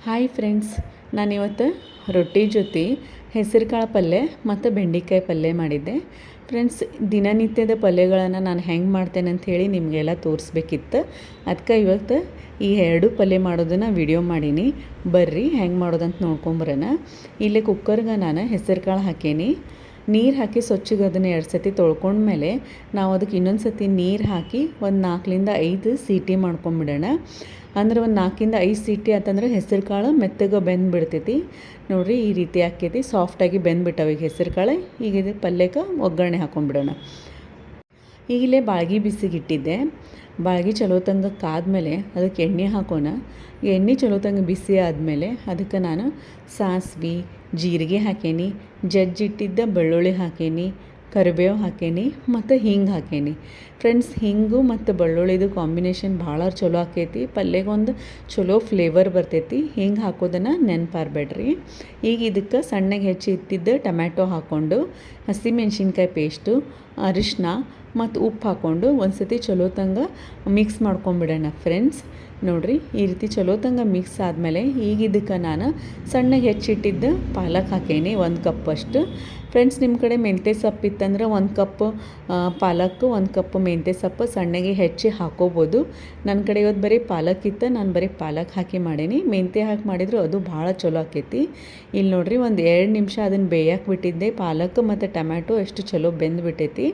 Hi friends, ನಾನಿವತ್ತು ರೊಟ್ಟಿ ಜೊತೆ ಹೆಸರು ಕಾಳು ಪಲ್ಯ ಮತ್ತು ಬೆಂಡೆಕಾಯಿ ಪಲ್ಯ ಮಾಡಿದ್ದೆ. ಫ್ರೆಂಡ್ಸ್, ದಿನನಿತ್ಯದ ಪಲ್ಯಗಳನ್ನು ನಾನು ಹೆಂಗೆ ಮಾಡ್ತೇನೆ ಅಂಥೇಳಿ ನಿಮಗೆಲ್ಲ ತೋರಿಸ್ಬೇಕಿತ್ತು. ಅದಕ್ಕೆ ಇವತ್ತು ಈ ಎರಡು ಪಲ್ಯ ಮಾಡೋದನ್ನು ವಿಡಿಯೋ ಮಾಡೀನಿ. ಬರ್ರಿ ಹೆಂಗೆ ಮಾಡೋದಂತ ನೋಡ್ಕೊಂಬರೋಣ. ಇಲ್ಲಿ ಕುಕ್ಕರ್ಗೆ ನಾನು ಹೆಸರು ಕಾಳು ಹಾಕೀನಿ. ನೀರು ಹಾಕಿ ಸ್ವಚ್ಛಗೆ ಅದನ್ನು 2 ಸತಿ ತೊಳ್ಕೊಂಡ್ಮೇಲೆ ನಾವು ಅದಕ್ಕೆ ಇನ್ನೊಂದು ಸತಿ ನೀರು ಹಾಕಿ ಒಂದು 4-5 ಸೀಟಿ ಮಾಡ್ಕೊಂಬಿಡೋಣ. ಅಂದ್ರೆ ಒಂದು 4-5 ಸೀಟಿ ಆತಂದ್ರೆ ಹೆಸರು ಕಾಳು ಮೆತ್ತಗೆ ಬೆಂದ್ಬಿಡ್ತೈತಿ. ನೋಡಿರಿ, ಈ ರೀತಿ ಆಕೈತಿ, ಸಾಫ್ಟಾಗಿ ಬೆಂದ್ಬಿಟ್ಟವೆ ಈಗ ಹೆಸರು ಕಾಳು. ಈಗ ಇದು ಪಲ್ಯಕ್ಕೆ ಒಗ್ಗರಣೆ ಹಾಕೊಂಡ್ಬಿಡೋಣ. ಈಗಲೇ ಬಾಳ್ಗಿ ಬಿಸಿಗಿಟ್ಟಿದ್ದೆ. ಬಾಳ್ಗಿ ಚಲೋ ತಂಗ ಕಾದ್ಮೇಲೆ ಅದಕ್ಕೆ ಎಣ್ಣೆ ಹಾಕೋಣ. ಎಣ್ಣೆ ಚಲೋ ತಂಗ ಬಿಸಿ ಆದಮೇಲೆ ಅದಕ್ಕೆ ನಾನು ಸಾಸಿವೆ, ಜೀರಿಗೆ ಹಾಕೇನಿ, ಜಜ್ಜಿಟ್ಟಿದ್ದ ಬೆಳ್ಳುಳ್ಳಿ ಹಾಕೇನಿ, ಕರಿಬೇವು ಹಾಕೇನಿ ಮತ್ತು ಹಿಂಗೆ ಹಾಕೇನಿ. ಫ್ರೆಂಡ್ಸ್, ಹಿಂಗು ಮತ್ತು ಬೆಳ್ಳುಳ್ಳಿದು ಕಾಂಬಿನೇಷನ್ ಭಾಳ ಚಲೋ ಆಕೈತಿ. ಪಲ್ಯಗೊಂದು ಚಲೋ ಫ್ಲೇವರ್ ಬರ್ತೈತಿ. ಹಿಂಗೆ ಹಾಕೋದನ್ನು ನೆನಪಾರಬೇಡ್ರಿ. ಈಗ ಇದಕ್ಕೆ ಸಣ್ಣಗೆ ಹೆಚ್ಚಿ ಇಟ್ಟಿದ್ದ ಟೊಮ್ಯಾಟೊ ಹಾಕ್ಕೊಂಡು, ಹಸಿಮೆಣ್ಸಿನ್ಕಾಯಿ ಪೇಸ್ಟು, ಅರಿಶಿನ ಮತ್ತು ಉಪ್ಪು ಹಾಕ್ಕೊಂಡು ಒಂದು ಸತಿ ಚಲೋ ತಂಗ ಮಿಕ್ಸ್ ಮಾಡ್ಕೊಂಬಿಡೋಣ. ಫ್ರೆಂಡ್ಸ್ ನೋಡಿರಿ, ಈ ರೀತಿ ಚಲೋ ತಂಗ ಮಿಕ್ಸ್ ಆದಮೇಲೆ ಈಗ ಇದಕ್ಕೆ ನಾನು ಸಣ್ಣಗೆ ಹೆಚ್ಚಿಟ್ಟಿದ್ದು ಪಾಲಕ್ ಹಾಕೇನಿ, 1 ಕಪ್ಪಷ್ಟು. ಫ್ರೆಂಡ್ಸ್, ನಿಮ್ಮ ಕಡೆ ಮೆಂತ್ಯ ಸೊಪ್ಪು ಇತ್ತಂದ್ರೆ 1 ಕಪ್ ಪಾಲಕ್ಕು, 1 ಕಪ್ ಮೆಂತ್ಯ ಸೊಪ್ಪು ಸಣ್ಣಗೆ ಹೆಚ್ಚಿ ಹಾಕೋಬೋದು. ನನ್ನ ಕಡೆ ಇವತ್ತು ಬರೀ ಪಾಲಕ್ ಇತ್ತು, ನಾನು ಬರೀ ಪಾಲಕ್ ಹಾಕಿ ಮಾಡೀನಿ. ಮೆಂತ್ಯ ಹಾಕಿ ಮಾಡಿದ್ರು ಅದು ಭಾಳ ಚಲೋ ಆಕೈತಿ. ಇಲ್ಲಿ ನೋಡಿರಿ, ಒಂದು 2 ನಿಮಿಷ ಅದನ್ನು ಬೇಯಕ್ಕೆ ಬಿಟ್ಟಿದ್ದೆ. ಪಾಲಕ್ ಮತ್ತು ಟೊಮ್ಯಾಟೊ ಎಷ್ಟು ಚಲೋ ಬೆಂದ್ಬಿಟ್ಟೈತಿ.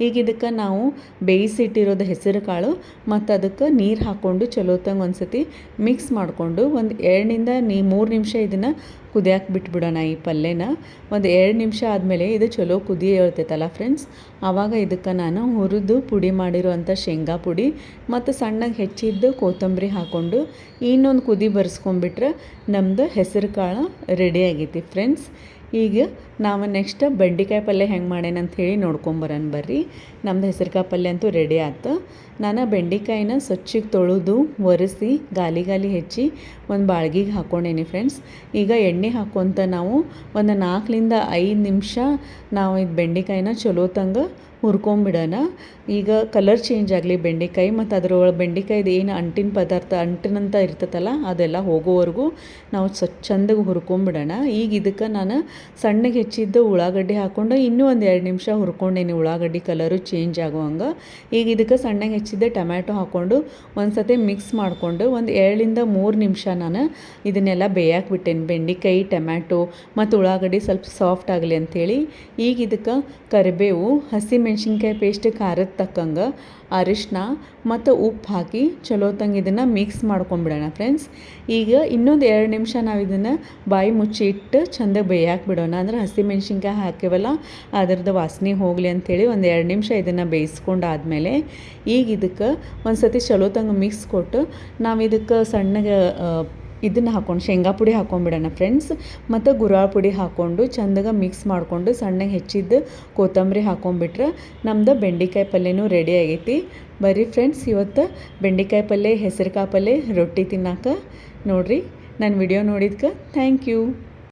ಈಗ ಇದಕ್ಕೆ ನಾವು ಬೇಯಿಸಿಟ್ಟಿರೋದು ಹೆಸರು ಕಾಳು ಮತ್ತು ಅದಕ್ಕೆ ನೀರು ಹಾಕ್ಕೊಂಡು ಚಲೋ ತಂಗ ಒಂದು ಸತಿ ಮಿಕ್ಸ್ ಮಾಡಿಕೊಂಡು ಒಂದು 2-3 ನಿಮಿಷ ಇದನ್ನು ಕುದಿಯಕ್ಕೆ ಬಿಟ್ಬಿಡೋಣ. ಈ ಪಲ್ಯನ ಒಂದು 2 ನಿಮಿಷ ಆದಮೇಲೆ ಇದು ಚಲೋ ಕುದಿ ಇರ್ತೈತಲ್ಲ ಫ್ರೆಂಡ್ಸ್, ಆವಾಗ ಇದಕ್ಕೆ ನಾನು ಹುರಿದು ಪುಡಿ ಮಾಡಿರುವಂಥ ಶೇಂಗಾ ಪುಡಿ ಮತ್ತು ಸಣ್ಣಗೆ ಹೆಚ್ಚಿದ್ದು ಕೊತ್ತಂಬರಿ ಹಾಕ್ಕೊಂಡು ಇನ್ನೊಂದು ಕುದಿ ಬರ್ಸ್ಕೊಂಡ್ಬಿಟ್ರೆ ನಮ್ಮದು ಹೆಸರು ಕಾಳು ರೆಡಿ ಆಗೈತಿ. ಫ್ರೆಂಡ್ಸ್, ಈಗ ನಾವು ನೆಕ್ಸ್ಟ್ ಬೆಂಡೆಕಾಯಿ ಪಲ್ಯ ಹೆಂಗೆ ಮಾಡೇನ ಅಂಥೇಳಿ ನೋಡ್ಕೊಂಬರೋಣ ಬರ್ರಿ. ನಮ್ಮದು ಹೆಸರು ಕಾಳು ಪಲ್ಯ ಅಂತೂ ರೆಡಿ ಆಯ್ತು. ನಾನು ಬೆಂಡೆಕಾಯಿನ ಸ್ವಚ್ಛಗೆ ತೊಳೆದು ಒರೆಸಿ ಗಾಲಿ ಹೆಚ್ಚಿ ಒಂದು ಬಾಳ್ಗಿಗೆ ಹಾಕ್ಕೊಂಡೇನಿ. ಫ್ರೆಂಡ್ಸ್, ಈಗ ಎಣ್ಣೆ ಹಾಕ್ಕೊಂತ ನಾವು ಒಂದು 4-5 ನಿಮಿಷ ನಾವು ಇದು ಬೆಂಡೆಕಾಯಿನ ಚಲೋ ತಂಗ ಹುರ್ಕೊಂಬಿಡೋಣ. ಈಗ ಕಲರ್ ಚೇಂಜ್ ಆಗಲಿ ಬೆಂಡೆಕಾಯಿ ಮತ್ತು ಅದರೊಳಗೆ ಬೆಂಡೆಕಾಯ್ದು ಏನು ಅಂಟಿನ ಪದಾರ್ಥ ಅಂಟಿನಂತ ಇರ್ತೈತಲ್ಲ ಅದೆಲ್ಲ ಹೋಗೋವರೆಗೂ ನಾವು ಚಂದಗೆ ಹುರ್ಕೊಂಬಿಡೋಣ. ಈಗ ಇದಕ್ಕೆ ನಾನು ಸಣ್ಣಗೆ ಹೆಚ್ಚಿದ್ದು ಉಳ್ಳಾಗಡ್ಡಿ ಹಾಕ್ಕೊಂಡು ಇನ್ನೂ ಒಂದು 2 ನಿಮಿಷ ಹುರ್ಕೊಂಡೇನಿ, ಉಳ್ಳಾಗಡ್ಡಿ ಕಲರು ಚೇಂಜ್ ಆಗುವಂಗೆ. ಈಗ ಇದಕ್ಕೆ ಸಣ್ಣಗೆ ಹೆಚ್ಚಿದ್ದೆ ಟೊಮ್ಯಾಟೊ ಹಾಕ್ಕೊಂಡು ಒಂದು ಸತಿ ಮಿಕ್ಸ್ ಮಾಡಿಕೊಂಡು ಒಂದು 2-3 ನಿಮಿಷ ನಾನು ಇದನ್ನೆಲ್ಲ ಬೇಯಕ್ಕೆ ಬಿಟ್ಟೇನಿ. ಬೆಂಡೆಕಾಯಿ, ಟೊಮ್ಯಾಟೊ ಮತ್ತು ಉಳ್ಳಾಗಡ್ಡಿ ಸ್ವಲ್ಪ ಸಾಫ್ಟ್ ಆಗಲಿ ಅಂಥೇಳಿ. ಈಗ ಇದಕ್ಕೆ ಕರಿಬೇವು, ಹಸಿಮೆಣ್ಸಿನ್ಕಾಯಿ ಪೇಸ್ಟ್ ಖಾರದ ತಕ್ಕಂಗೆ, ಅರಿಶಿನ ಮತ್ತು ಉಪ್ಪು ಹಾಕಿ ಚಲೋ ತಂಗ ಇದನ್ನು ಮಿಕ್ಸ್ ಮಾಡ್ಕೊಂಬಿಡೋಣ. ಫ್ರೆಂಡ್ಸ್, ಈಗ ಇನ್ನೊಂದು 2 ನಿಮಿಷ ನಾವು ಇದನ್ನು ಬಾಯಿ ಮುಚ್ಚಿ ಇಟ್ಟು ಚಂದ ಬೇಯಕ್ಕೆ ಬಿಡೋಣ. ಅಂದ್ರೆ ಹಸಿಮೆಣ್ಸಿನ್ಕಾಯಿ ಹಾಕಿವಲ್ಲ ಅದರದ್ದು ವಾಸನೆ ಹೋಗಲಿ ಅಂಥೇಳಿ ಒಂದು 2 ನಿಮಿಷ ಇದನ್ನು ಬೇಯಿಸ್ಕೊಂಡಾದ್ಮೇಲೆ ಈಗ ಇದಕ್ಕೆ ಒಂದು ಸತಿ ಚಲೋ ತಂಗ ಮಿಕ್ಸ್ ಕೊಟ್ಟು ನಾವು ಇದಕ್ಕೆ ಸಣ್ಣಗೆ ಇದನ್ನು ಹಾಕ್ಕೊಂಡು ಶೇಂಗಾ ಪುಡಿ ಹಾಕ್ಕೊಂಬಿಡೋಣ. ಫ್ರೆಂಡ್ಸ್, ಮತ್ತು ಗುರಾಳ ಪುಡಿ ಹಾಕ್ಕೊಂಡು ಚಂದಗೆ ಮಿಕ್ಸ್ ಮಾಡಿಕೊಂಡು ಸಣ್ಣಗೆ ಹೆಚ್ಚಿದ್ದು ಕೊತ್ತಂಬರಿ ಹಾಕ್ಕೊಂಬಿಟ್ರೆ ನಮ್ಮದು ಬೆಂಡೆಕಾಯಿ ಪಲ್ಯನೂ ರೆಡಿ ಆಗೈತಿ. ಬರ್ರಿ ಫ್ರೆಂಡ್ಸ್, ಇವತ್ತು ಬೆಂಡೆಕಾಯಿ ಪಲ್ಯ, ಹೆಸರು ಕಾಳು ಪಲ್ಯ ರೊಟ್ಟಿ ತಿನ್ನಕ್ಕೆ. ನೋಡಿರಿ, ನನ್ನ ವಿಡಿಯೋ ನೋಡಿದ್ಕೆ ಥ್ಯಾಂಕ್ ಯು.